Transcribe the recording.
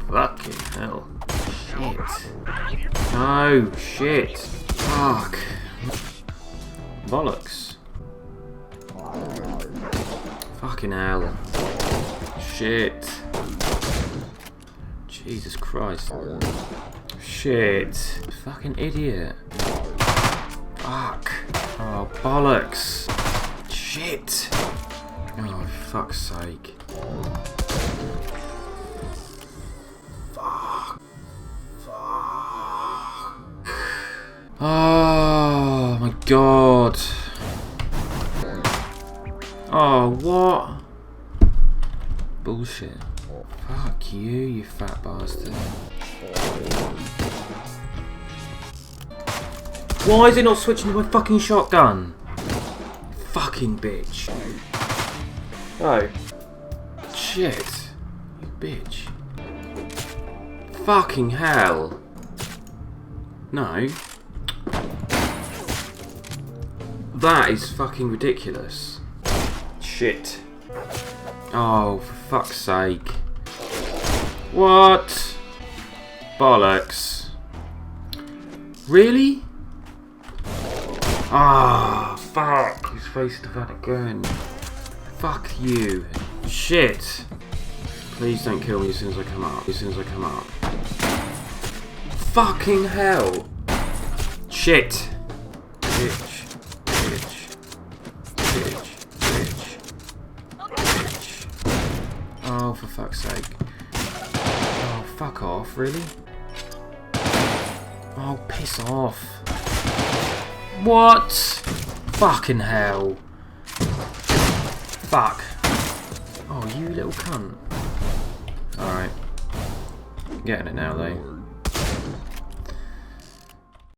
Fucking hell. Shit. No, shit. Fuck. Bollocks. Fucking hell. Shit. Jesus Christ. Shit. Fucking idiot. Fuck. Oh, bollocks. Shit. Oh, fuck's sake. Fuck. Fuck. Oh, my God. Oh, what? Bullshit. Fuck you, you fat bastard. Why is it not switching to my fucking shotgun? Fucking bitch. Oh. Shit. You bitch. Fucking hell. No. That is fucking ridiculous. Shit. Oh, for fuck's sake. What? Bollocks. Really? Ah, fuck. He's supposed to have had a gun. Fuck you. Shit. Please don't kill me as soon as I come up. As soon as I come up. Fucking hell. Shit. Bitch. Bitch. Bitch. Bitch. Bitch. Oh, for fuck's sake. Oh, fuck off. Really? Oh, piss off. What? Fucking hell. Fuck. Oh, you little cunt. Alright. Getting it now, though.